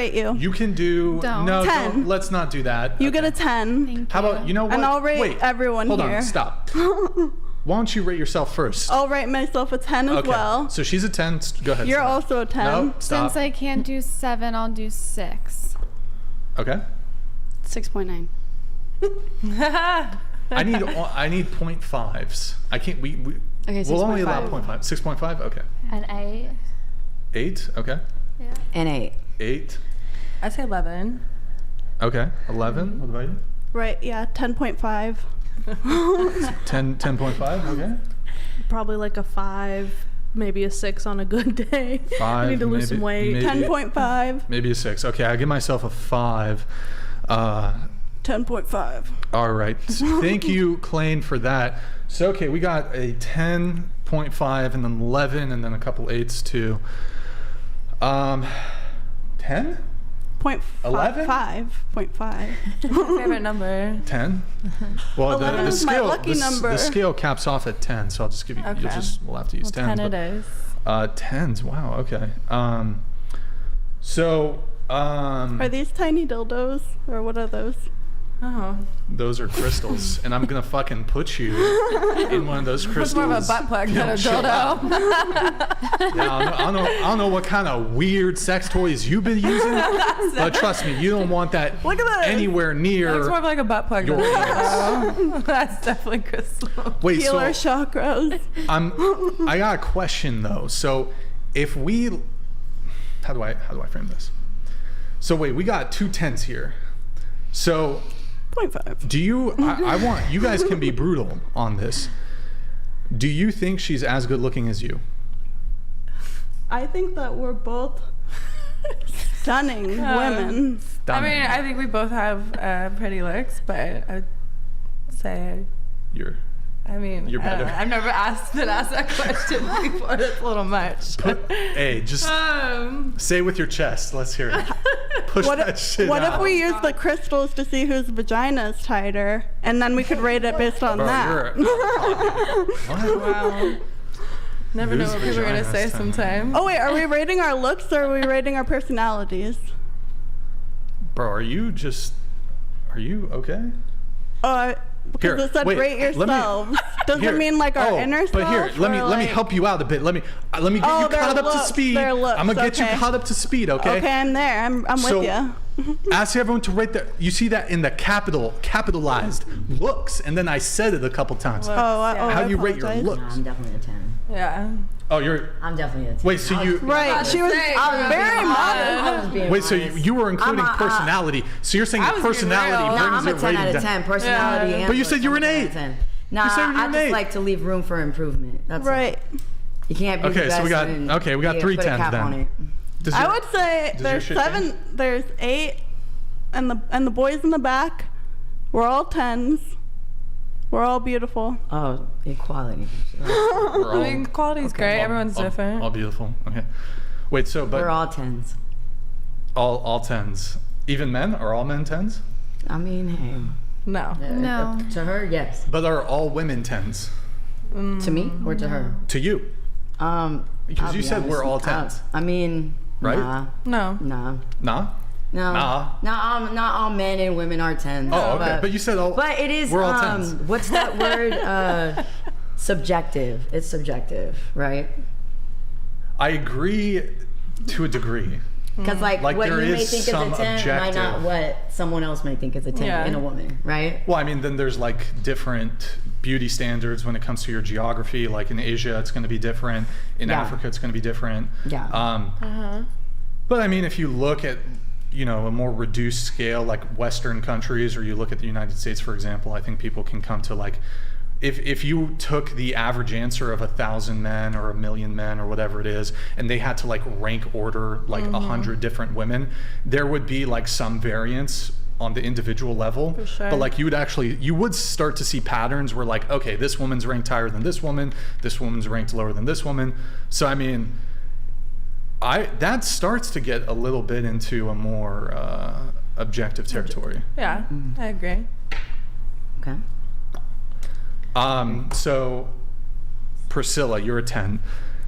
rate you. You can do... Don't. No, 10. don't, let's not do that. You get a 10. Thank How you. about, you know what? And I'll rate Wait, everyone hold here. on, stop. Why don't you rate yourself first? I'll rate myself a 10 as well. So she's a 10. Go ahead. You're Sarah. also a 10. No, stop. Since I can't do 7, I'll do 6. Okay. 6.9. I need 0.5s. I can't. Okay, we'll only allow 6.5. 0.5. 6.5. Okay. An 8. 8. Okay. Yeah. And 8. 8. I say 11. Okay. 11. What about you? Right, yeah, 10.5. 10.5. Okay. Probably like a 5, maybe a 6 on a good day. 5. I need to lose some weight. Maybe, 10.5. maybe a 6. Okay, I'll give myself a 5. 10.5. All right. Thank you, Klain, for that. So, okay, we got a 10.5 and then 11 and then a couple 8s too. 10? 11? 5.5. Favorite number. 10? Well, 11 the is my scale lucky number. the scale caps off at 10, so I'll just give you. Okay. We'll have to use 10. 10 it is. 10s. Wow. Okay. Are these tiny dildos? Or what are those? Oh. Those are crystals, and I'm gonna fucking put you in one of those crystals. It's more of a butt plug than a Chill out. dildo. Now, I don't know what kind of weird sex toys you've been using, but trust me, you don't want that Look at this. anywhere near. It's more of like a butt plug than a Your dildo. That's definitely crystal. Wait, Healer so chakras. I got a question though. So if we, how do I frame this? So wait, we got 2 10s here. So 0.5. do you? I want you guys can be brutal on this. Do you think she's as good looking as you? I think that we're both stunning women. I mean, I think we both have pretty looks, but I'd say, You're you're better. I've never been asked that question before. That's a little much. Hey, just say it with your chest. Let's hear it. Push that shit What out. if we use the crystals to see whose vagina is tighter, and then we could rate it based on Bro, that? what? Wow. Never know Whose what people are vagina gonna say is tiny? sometime. Oh wait, are we rating our looks or are we rating our personalities? Bro, are you okay? Because Here, it said wait, rate let me- yourselves. Does Here. it mean like our Oh, inner self? But here, let me or let me like- help you out a bit. Let me get Oh, you their caught up to looks, speed. their looks, I'm gonna get you okay. caught up to speed, okay? Okay, I'm there. I'm So, with you. ask everyone to rate that. You see that in the capitalized looks, and then I said it a couple times. How do you rate your apologize. looks? No, I'm definitely a 10. Yeah. Oh, you're. I'm definitely a 10. Wait, so you. Right, she was very modest. I was being Wait, so honest. you were including I'm a- personality. So you're saying I that was being personality real. No, brings I'm a it 10 out rating of 10. down. Personality and But you said you were an looks, I'm a 8. 10. Nah, You said you were I an just 8. like to leave room for improvement. That's Right. all. You can't be Okay, the so we best got- and we got yeah, 3 put a 10s cap then. on it. Does I your- would say does your there's shit 7, change? there's 8, and the boys in the back, we're all 10s. We're all beautiful. Oh, equality. We're all- I mean, quality's great. Everyone's different. All beautiful. Okay. Wait, so but We're all 10s. all 10s. Even men? Are all men 10s? I mean, hey. No. No. To her, yes. But are all women 10s? To me or to her? To you? Because Because you said we're all 10s. I mean, Right? No. Nah? No. Not all men and women are 10s. Oh, okay. But you said all. But it is. We're all 10s. What's that word? Subjective. It's subjective, right? I agree to a degree. Because like Like, what there you may is think is some a 10 might not objective. what someone else may think is a 10 Yeah. in a woman, right? Well, I mean, then there's like different beauty standards when it comes to your geography. Like in Asia, it's going to be different. In Yeah. Africa, it's going to be different. Yeah. But I mean, if you look at, a more reduced scale, like Western countries, or you look at the United States, for example, I think people can come to like, if you took the average answer of 1,000 men or 1,000,000 men or whatever it is, and they had to like rank order like 100 different women, there would be like some variance on the individual level. For sure. But like you would start to see patterns where like, okay, this woman's ranked higher than this woman's ranked lower than this woman. So I mean, that starts to get a little bit into a more objective territory. Yeah, I agree. Okay. So Priscilla, you're a 10.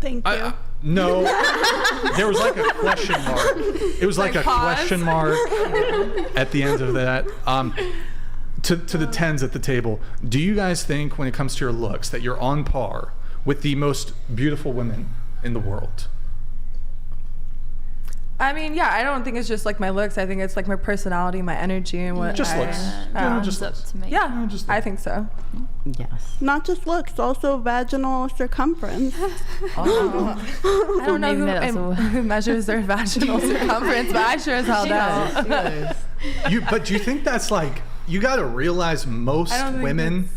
Thank you. No, there was like a question mark. It was like a pause. question mark at the end of that. To the tens at the table, do you guys think when it comes to your looks that you're on par with the most beautiful women in the world? I mean, yeah, I don't think it's just like my looks. I think it's like my personality, my energy, and what Just looks. Just Up looks. to me. Yeah, just I think so. Yes. Not just looks, also vaginal circumference. I don't know Maybe that's who measures their vaginal circumference, but I sure as hell don't. But do you think that's like, you got to realize most I don't think women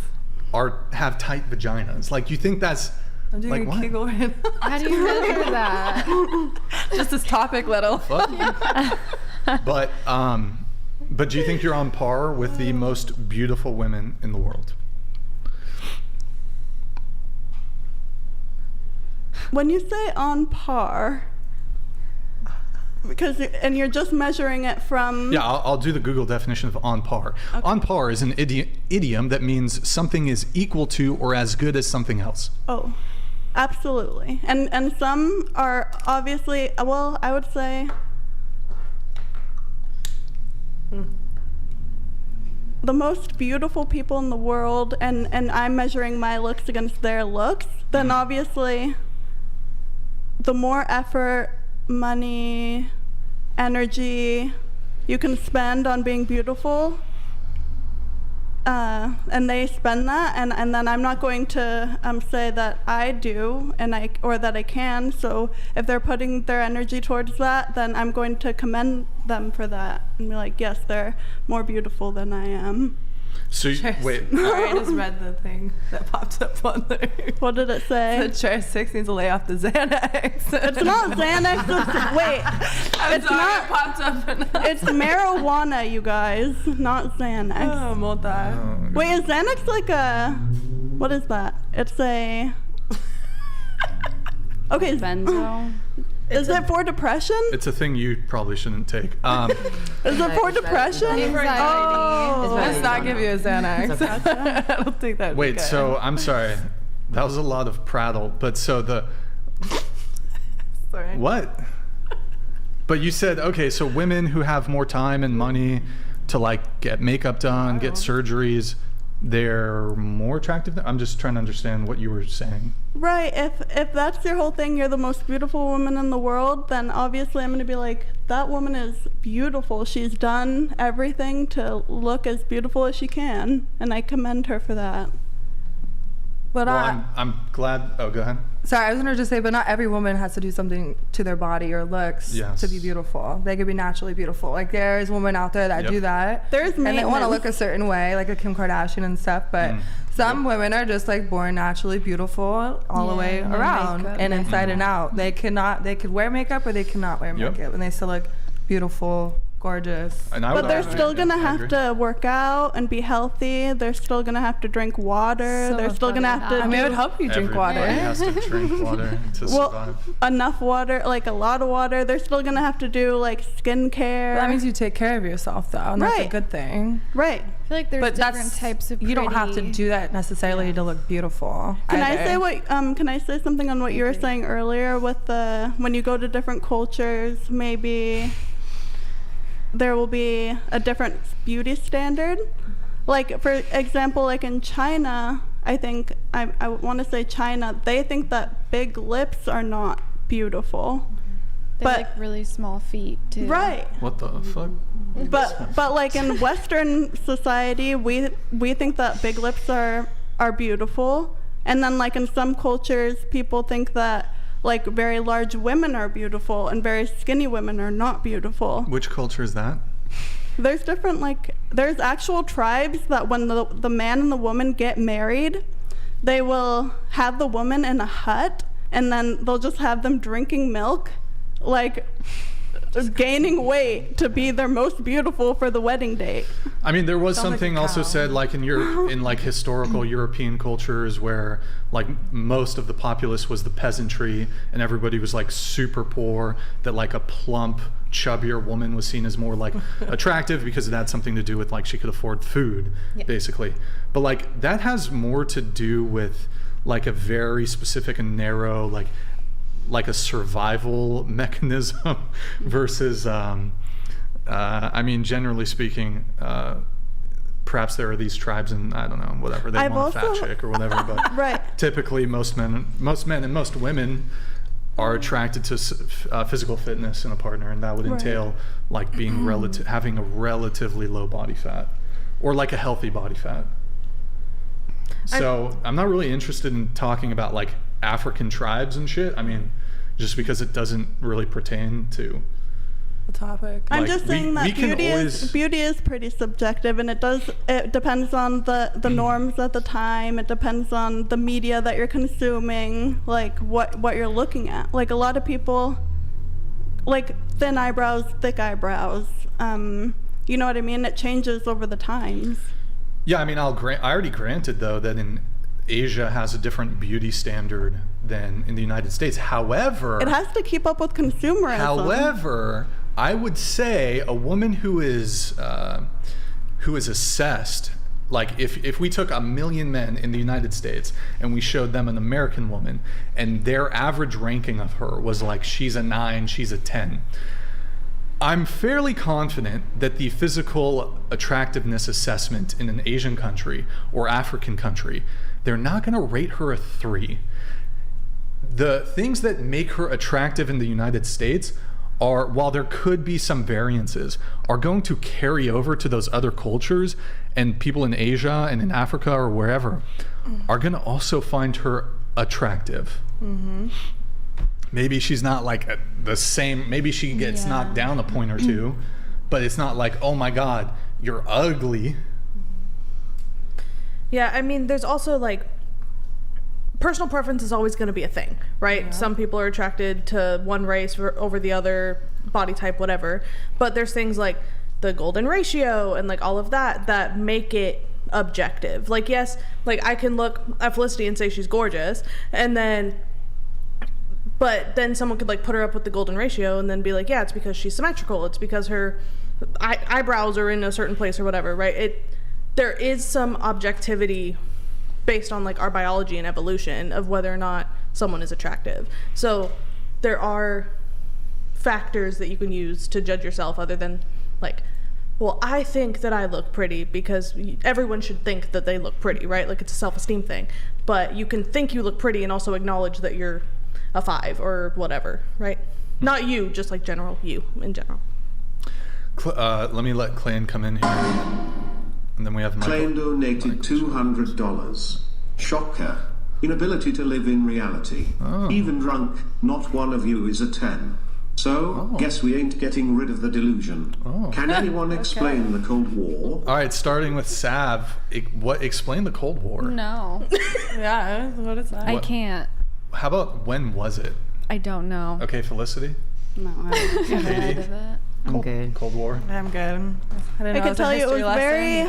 have tight vaginas? Like, you think that's I'm doing like a what? Kegel right now. How do you measure that? Just this topic little. But do you think you're on par with the most beautiful women in the world? When you say on par, and you're just measuring it from... Yeah, I'll do the Google definition of on par. Okay. On par is an idiom that means something is equal to or as good as something else. Oh, absolutely. And some are obviously, well, I would say the most beautiful people in the world, and I'm measuring my looks against their looks, then obviously the more effort, money, energy you can spend on being beautiful, and they spend that, and then I'm not going to say that I do or that I can. So if they're putting their energy towards that, then I'm going to commend them for that and be like, yes, they're more beautiful than I am. So wait, Sorry, I just read the thing that popped up on there. What did it say? The chair 6 needs to lay off the Xanax. It's not Xanax. Wait, I'm it's sorry, not. it popped up. And It's marijuana, you guys, not Xanax. oh, multi. Wait, is Xanax like a? What is that? It's a. Okay, Benzo. is it for depression? it's a thing you probably shouldn't take. Is it for depression? Anxiety. Oh. Let's not give you a Xanax. I don't think that. Wait, so I'm sorry. That was a lot of prattle. But so Sorry. what? But you said, okay, so women who have more time and money to like get makeup done, get surgeries, they're more attractive. I'm just trying to understand what you were saying. Right. If that's your whole thing, you're the most beautiful woman in the world, then obviously I'm going to be like, that woman is beautiful. She's done everything to look as beautiful as she can, and I commend her for that. But Well, I'm glad. Oh, go ahead. sorry, I was gonna just say, but not every woman has to do something to their body or looks Yes. to be beautiful. They could be naturally beautiful. Like there's women out there that Yep. do that. There's and they want to maintenance. look a certain way, like a Kim Kardashian and stuff. But some women are just like born naturally beautiful all the Yeah, way no around makeup, and nothing. inside and out. They could wear makeup or they cannot wear Yep. makeup, and they still look beautiful, gorgeous. And I But would they're agree. still going to I have agree. to work out and be healthy. They're still going to have to drink water. So They're still going to have to I I mean, it would do help you drink Everybody water. has to drink water to Well, survive. enough water, like a lot of water. They're still going to have to do like skincare. That means you take care of yourself, though, and that's a Right. good thing. Right. I feel like there's But different that's types of you don't have to pretty. do that necessarily to look beautiful. Can I either. say what? Can I say something on what you were saying earlier with the when you go to different cultures, maybe there will be a different beauty standard. Like for example, like in China, I think I want to say China, they think that big lips are not beautiful. They have, but- like really small feet too. Right. What the fuck? But like in Western society, we think that big lips are beautiful, and then like in some cultures, people think that like very large women are beautiful and very skinny women are not beautiful. Which culture is that? There's different there's actual tribes that when the man and the woman get married, they will have the woman in a hut and then they'll just have them drinking milk, like gaining weight to be their most beautiful for the wedding date. I mean, there was Sounds like something a also cow. said like in like historical European cultures where like most of the populace was the peasantry and everybody was like super poor, that like a plump, chubbier woman was seen as more like attractive because it had something to do with like she could afford food, basically. But like that has more to do with like a very specific and narrow like like a survival mechanism versus, I mean, generally speaking, perhaps there are these tribes and I don't know, whatever, they want a fat chick or whatever, but Right. typically most men and most women are attracted to physical fitness in a partner, and that would entail like being having a relatively low body fat or like a healthy body fat. So I'm not really interested in talking about like African tribes and shit. I mean, just because it doesn't really pertain to The topic. I'm Like, just saying that we can beauty is pretty subjective, and it depends on the norms at the time. It depends on the media that you're consuming, like what you're looking at. Like a lot of people, like thin eyebrows, thick eyebrows. You know what I mean? It changes over the times. Yeah, I mean, I already granted though that in Asia has a different beauty standard than in the United States. However, It has to keep up with consumerism. However, I would say a woman who is assessed, like if we took 1 million men in the United States and we showed them an American woman and their average ranking of her was like she's a 9, she's a 10. I'm fairly confident that the physical attractiveness assessment in an Asian country or African country, they're not going to rate her a 3. The things that make her attractive in the United States are, while there could be some variances, are going to carry over to those other cultures, and people in Asia and in Africa or wherever are going to also find her attractive. Mm-hmm. Maybe she's not like the same, maybe she gets knocked down a point or two, but it's not like, oh my God, you're ugly. Yeah, I mean, there's also like, personal preference is always going to be a thing, right? Yeah. Some people are attracted to one race over the other, body type, whatever. But there's things like the golden ratio and like all of that make it objective. Like, yes, like I can look at Felicity and say she's gorgeous, but then someone could like put her up with the golden ratio and then be like, yeah, it's because she's symmetrical. It's because her eyebrows are in a certain place or whatever, right? There is some objectivity based on like our biology and evolution of whether or not someone is attractive. So there are factors that you can use to judge yourself other than like, well, I think that I look pretty because everyone should think that they look pretty, right? Like it's a self-esteem thing. But you can think you look pretty and also acknowledge that you're a 5 or whatever, right? Not you, just like you in general. Let me let Clan come in here. And then we have Michael. Clan donated $200. Shocker. Inability to live in reality. Oh. Even drunk, not one of you is a 10. So, guess we ain't getting rid of the delusion. Oh. Can anyone explain the Cold War? All right, starting with Sav. Explain the Cold War. No. Yeah, what is that? I can't. How about when was it? I don't know. Okay, Felicity. No, I haven't heard of it. I'm good. Cold War. I'm good. I can tell you it was very.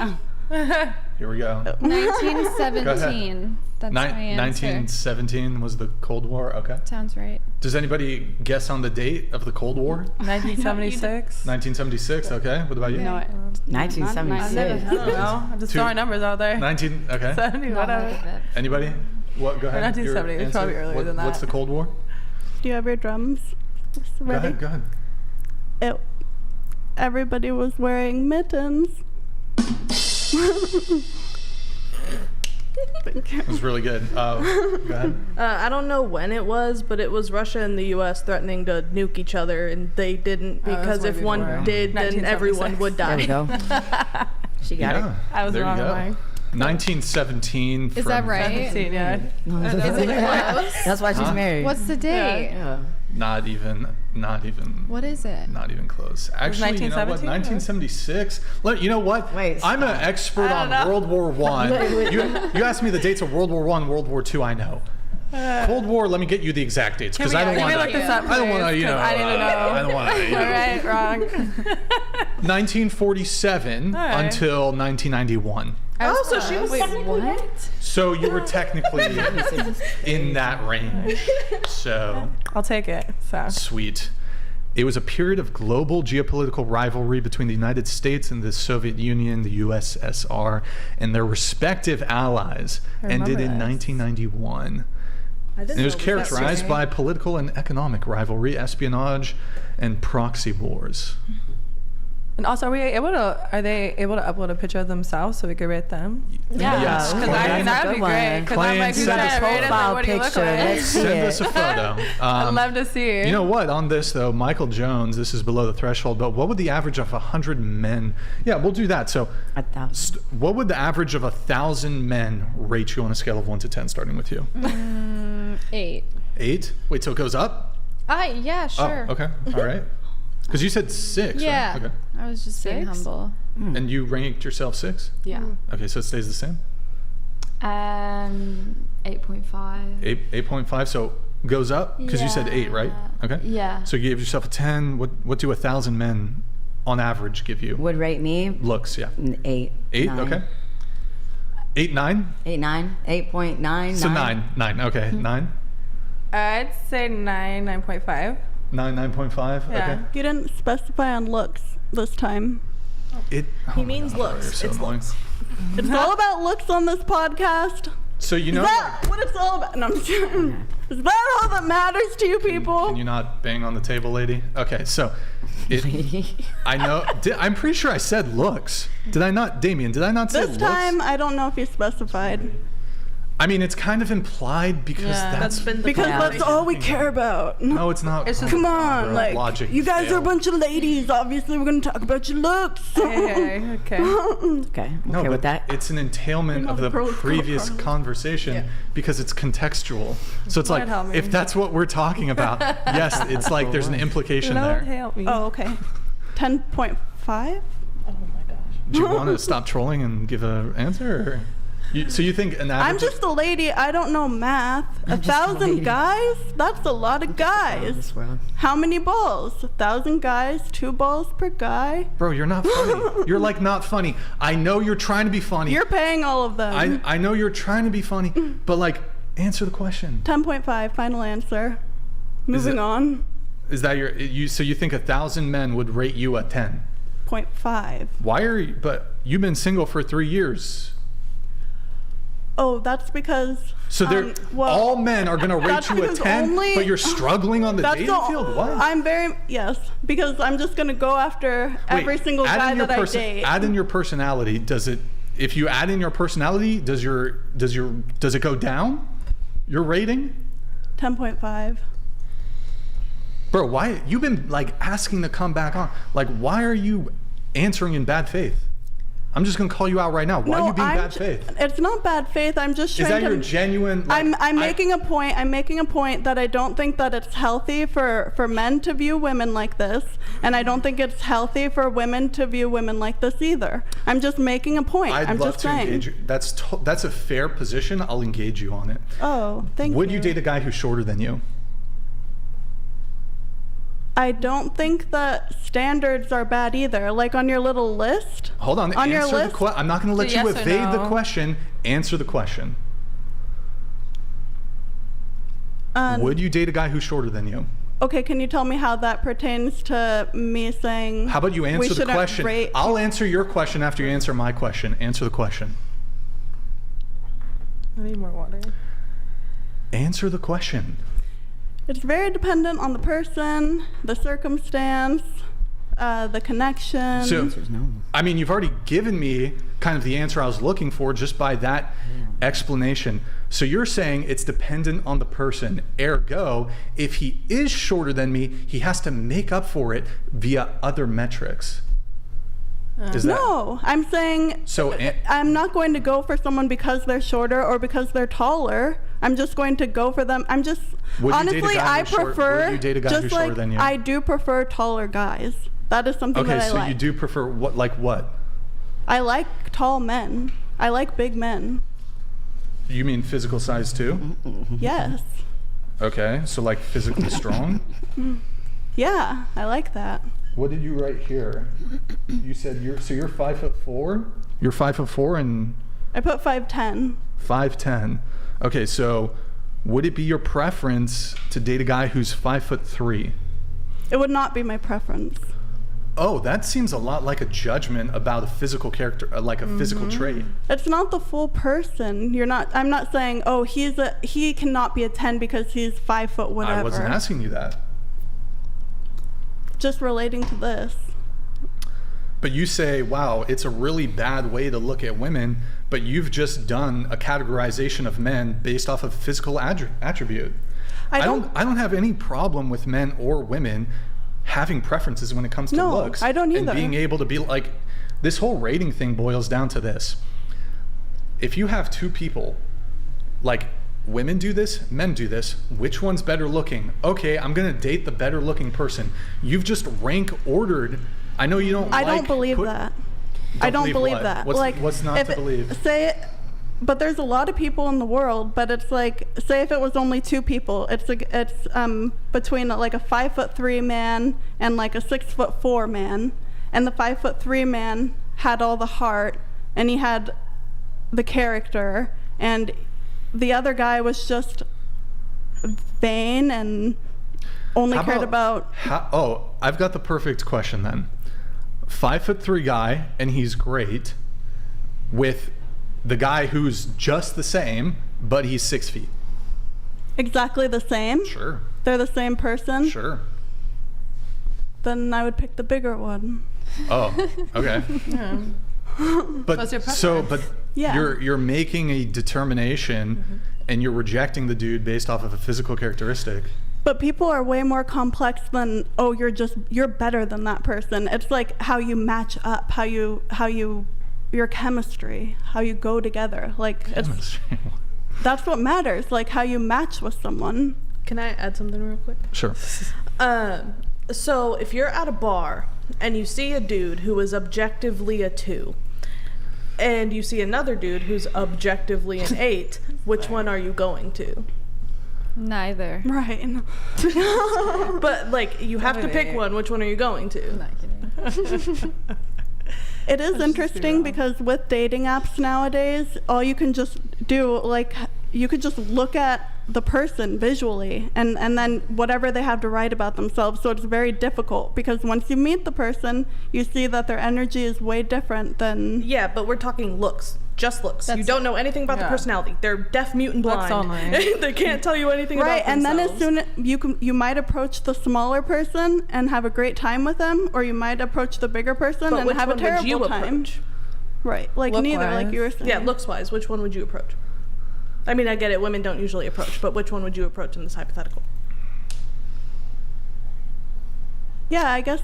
Here we go. 1917. That's my answer. 1917 was the Cold War. Okay. Sounds right. Does anybody guess on the date of the Cold War? 1976. 1976. Okay. What about you? No, 1976. I don't know. I'm just throwing numbers out there. 19. Okay. 70, Not heard whatever. of it. Anybody? What? Go ahead. 1970. Your It's probably answer? earlier than that. What's the Cold War? Do you have your drums ready? Go ahead. Everybody was wearing mittens. It was really good. Go ahead. I don't know when it was, but it was Russia and the U.S. threatening to nuke each other, and they didn't because way if one before. did, then 1976. everyone would die. There we go. She got it. I was there wrong you on go. mine. 1917. Is that right? 17, yeah. Is it close? That's why she's married. What's the date? Yeah. Not even. What is it? Not even close. Actually, you know what? 1917? 1976. You know what? Wait, I'm an expert on World War One. You asked me the dates of World War One, World War Two. I know. Cold War. Let me get you the exact dates because I don't want look to. this up, I don't want to. please, You know. 'cause I need to know. I don't want to. All right, wrong. 1947 right. until 1991. So she was technically right. So you were technically in that range. So I'll take it. So. sweet. It was a period of global geopolitical rivalry between the United States and the Soviet Union, the USSR, and their respective allies. I remember Ended in this. 1991. I didn't And it was know characterized scary. by political and economic rivalry, espionage, and proxy wars. And also, are they able to upload a picture of themselves so we could rate them? Yeah. Yes, Because Clay. that'd be great. Because I'm Clay, like, who's send that us rated? Like, profile what do you look picture. like? Let's see Send it. us a photo. I'd love to see. You know what? On this though, Michael Jones, this is below the threshold, but what would the average of 100 men? Yeah, we'll do that. So, 1,000. what would the average of 1,000 men rate you on a scale of 1 to 10, starting with you? 8. 8? Wait, so it goes up? Yeah, sure. Oh, okay. All right. Because you said 6. Yeah. Right? Okay. I was just being 6? humble. And you ranked yourself 6? Yeah. Okay, so it stays the same. 8.5. 8.5. So goes up because you said 8, right? Okay. Yeah. So you gave yourself a 10. What do 1,000 men on average give you? Would rate me Looks, yeah. 8. 8. 9. Okay. 8, 9. 8, 9. 8.9. So 9. Okay. 9. I'd say 9.5. 9.5. Yeah. Okay. You didn't specify on looks this time. He means looks. You're so It's annoying. looks. It's all about looks on this podcast. So you know. Is that what it's all about? No, I'm just kidding. Is that all that matters to you people? Can you not bang on the table, lady? Okay, so I know. I'm pretty sure I said looks. Did I not, Damien? Did I not say This looks? time, I don't know if you specified. I mean, it's kind of implied because Yeah. that's Been the Because Yeah. that's all we care about. no, it's not. It's just- Come Bro, on, like, logic you guys are a failed. bunch of ladies. Obviously, we're going to talk about your looks. Okay. Okay. No, Okay but with that. it's an entailment You're of not the a pro- previous pro- conversation because it's contextual. So it's like, Lord help me. if that's what we're talking about, yes, it's like there's an implication Lord there. help me. Oh, okay. 10.5? Do you want to stop trolling and give an answer? Or? So you think an average? I'm just a lady. I don't know math. 1,000 guys? That's a lot of guys. This world. How many balls? 1,000 guys, 2 balls per guy. Bro, you're not funny. You're like not funny. I know you're trying to be funny. You're paying all of them. I know you're trying to be funny, but like, answer the question. 10.5, final answer. Moving it- on. Is that you? So you think 1,000 men would rate you a 10? 0.5. Why are you? But you've been single for 3 years. Oh, that's because. So they're all men are gonna rate that's you a because 10, only- but you're struggling on the dating field. What? I'm very yes, because I'm just gonna go after every Wait, single add guy in your that I date. Add in your personality. Does it? If you add in your personality, does it go down? Your rating? 10.5. Bro, why you've been like asking to come back on? Like, why are you answering in bad faith? I'm just gonna call you out right now. Why are you being bad faith? It's not bad faith. I'm just Is trying that to. your genuine? Like, I'm making a point. I'm making a point that I don't think that it's healthy for men to view women like this, and I don't think it's healthy for women to view women like this either. I'm just making a point. I'd I'm love just to saying. engage you. That's a fair position. I'll engage you on it. Oh, thank you. Would you date a guy who's shorter than you? I don't think that standards are bad either. Like on your little list. Hold on. On your answer the list? question. I'm not going to let So you yes or evade the no? question. Answer the question. Would you date a guy who's shorter than you? Okay, can you tell me how that pertains to me saying? How about you we answer the shouldn't question? rate- I'll answer your question after you answer my question. Answer the question. I need more water. Answer the question. It's very dependent on the person, the circumstance, the connection. So, I mean, you've already given me kind of the answer I was looking for just by that explanation. So you're saying it's dependent on the person. Ergo, if he is shorter than me, he has to make up for it via other metrics. Is that No, I'm saying so? I'm not going to go for someone because they're shorter or because they're taller. I'm just going to go for them. I'm just Would you date a honestly, guy I who's short- prefer would you date a guy just who's like shorter than you? I do prefer taller guys. That is something Okay, that I so like. you do prefer what? Like what? I like tall men. I like big men. You mean physical size too? Yes. Okay, so like physically strong. Yeah, I like that. What did you write here? You said you're 5'4". You're 5'4" and I put 5'10". 5'10". Okay, so would it be your preference to date a guy who's 5'3"? It would not be my preference. oh, that seems a lot like a judgment about a physical character, like a physical trait. It's not the full person. I'm not saying, oh, he cannot be a 10 because he's 5 foot whatever. I wasn't asking you that. Just relating to this. But you say, wow, it's a really bad way to look at women, but you've just done a categorization of men based off of physical attribute. I don't have any problem with men or women having preferences when it comes to looks. I don't either. And being able to be like, this whole rating thing boils down to this. If you have two people, like women do this, men do this, which one's better looking? Okay, I'm gonna date the better looking person. You've just rank ordered. I know you don't I don't believe that. I don't believe that. What's not to believe? But there's a lot of people in the world, but it's like, say if it was only 2 people, it's between like a 5'3" man and like a 6'4" man, and the 5'3" man had all the heart and he had the character, and the other guy was just vain and only cared about. I've got the perfect question then. 5'3" guy, and he's great, with the guy who's just the same, but he's 6 feet. Exactly the same? Sure. They're the same person? Sure. Then I would pick the bigger one. Oh, okay. Yeah. But What's your preference? Yeah. you're making a determination and you're rejecting the dude based off of a physical characteristic. But people are way more complex than, oh, you're better than that person. It's like how you match up, how you your chemistry, how you go together. Like that's what matters, like how you match with someone. Can I add something real quick? Sure. So if you're at a bar and you see a dude who is objectively a 2, and you see another dude who's objectively an 8, which one are you going to? Neither. Right. But like, you have to pick one. Which one are you going to? Not kidding. It is interesting because with dating apps nowadays, all you can just do, like, you could just look at the person visually and then whatever they have to write about themselves. So it's very difficult because once you meet the person, you see that their energy is way different than... Yeah, but we're talking looks. Just looks. You That's- don't know anything about the personality. They're deaf, mute, and blind. Looks only. They can't tell you anything Right, about and themselves. then as soon you might approach the smaller person and have a great time with them, or you might approach the bigger person But and which have a one would you terrible time. approach? Right, like neither, Look-wise. like you were saying. Yeah, looks-wise, which one would you approach? I mean, I get it, women don't usually approach, but which one would you approach in this hypothetical? Yeah, I guess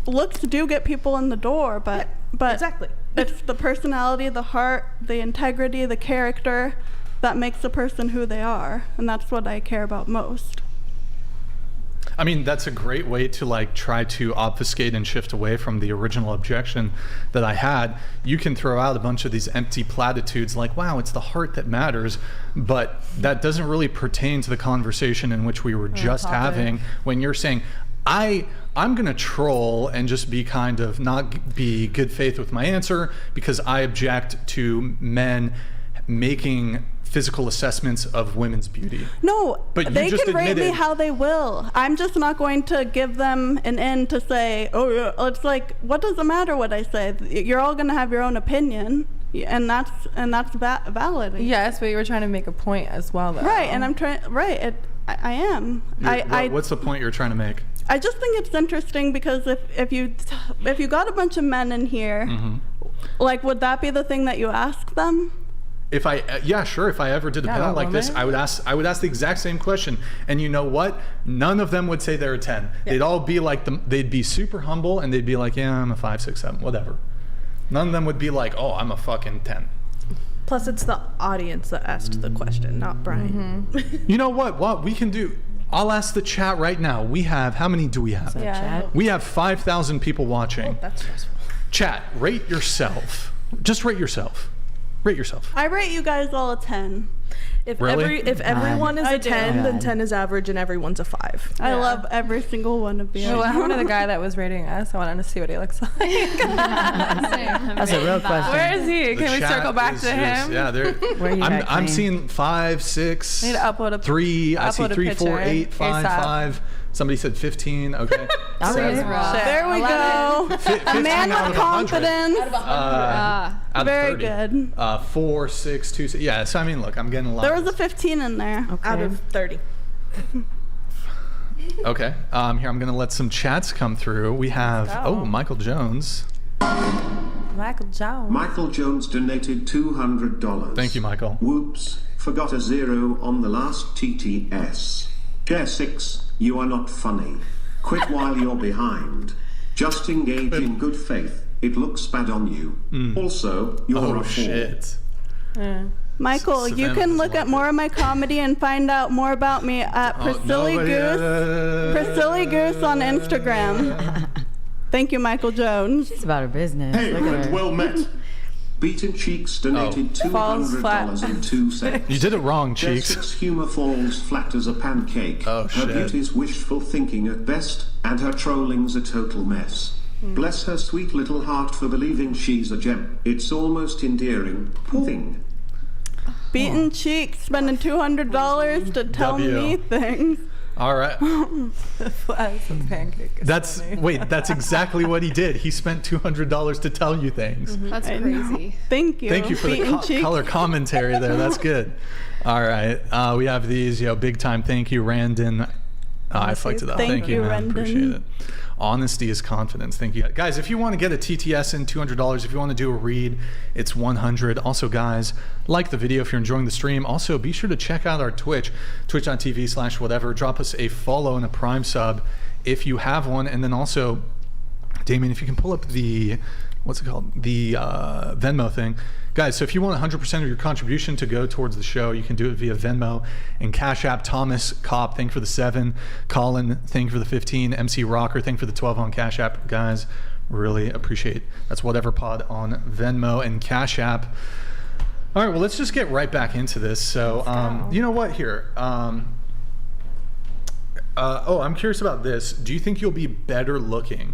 looks do get people in the door, but Exactly. it's the personality, the heart, the integrity, the character that makes a person who they are, and that's what I care about most. I mean, that's a great way to like try to obfuscate and shift away from the original objection that I had. You can throw out a bunch of these empty platitudes like, wow, it's the heart that matters, but that doesn't really pertain to the conversation in which we were just having when you're saying, I'm going to troll and just be kind of not be good faith with my answer because I object to men making physical assessments of women's beauty. No, But they you just can rate me admitted- how they will. I'm just not going to give them an end to say, oh, yeah. It's like, what does it matter what I say? You're all going to have your own opinion, and that's valid. Yes, but you were trying to make a point as well, though. Right, and I'm trying. Right, I am. What's the point you're trying to make? I just think it's interesting because if you got a bunch of men in here, like, would that be the thing that you ask them? If I if I ever did a panel like this, I would ask the exact same question. And you know what? None of them would say they're a 10. Yeah. They'd all be like they'd be super humble and they'd be like, yeah, I'm a 5, 6, 7, whatever. None of them would be like, oh, I'm a fucking 10. Plus, it's the audience that asked the question, not Brian. You know what we can do? I'll ask the chat right now. We have, how many do we have? Chat. We have 5,000 people watching. That's stressful. Chat, rate yourself. Just rate yourself. Rate yourself. I rate you guys all a 10. If Really? if everyone is I a do. 10, then 10 is average and everyone's a 5. I love every single one of you. So what happened to the guy that was rating us? I wanted to see what he looks like. That's a real question. Where is he? The Can we chat circle back is to just- him? Yeah, they're. Where you I'm at, seeing 5, 6, Need to upload a 3. I see upload a 3, 4, picture 8, 5, ASAP. 5, Somebody said 15. Okay. All right. There we go. 15 A man out with of 100. confidence. Out of Very 30. good. 4, 6, 2, 6. Yeah. So I mean, look, I'm getting a lot. There was a 15 in there. Out of 30. Okay. Here, I'm gonna let some chats come through. We have Michael Jones. Michael Jones. Michael Jones donated $200. Thank you, Michael. Whoops, forgot a 0 on the last TTS. Share 6, you are not funny. Quit while you're behind. Just engage in good faith. It looks bad on you. Also, you're a 4. Shit. Michael, you Savannah can doesn't look like at more it. of my comedy and find out more about me at Priscilla Goose on Instagram. Thank you, Michael Jones. It's about her business. Hey, Look at friend, her. well met. Beaten Cheeks donated Falls flat. $200.02. You did it wrong, Their Cheeks. sense humor falls flat as a pancake. Oh, her shit. beauty's wishful thinking at best, and her trolling's a total mess. Bless her sweet little heart for believing she's a gem. It's almost endearing. Poor thing. Beaten Cheeks spending $200 to tell me things. All right. As a pancake. is That's funny. that's exactly what he did. He spent $200 to tell you things. That's I know. crazy. Thank you. Thank you for Beaten the Cheeks. color commentary there. That's good. All right. We have these, big time. Thank you, Randon. I fucked it up. Thank you, man. Randon. Appreciate it. Honesty is confidence. Thank you. Guys, if you want to get a TTS in, $200. If you want to do a read, it's $100. Also, guys, like the video if you're enjoying the stream. Also, be sure to check out our Twitch, twitch.tv/whatever. Drop us a follow and a Prime sub if you have one. And then also, Damien, if you can pull up the, what's it called? The Venmo thing. Guys, so if you want 100% of your contribution to go towards the show, you can do it via Venmo and Cash App. Thomas Kopp, thank you for the 7. Colin, thank you for the 15. MC Rocker, thank you for the 12 on Cash App. Guys, really appreciate. That's Whatever Pod on Venmo and Cash App. All right, well, let's just get right back into this. So, you know what? Here. I'm curious about this. Do you think you'll be better looking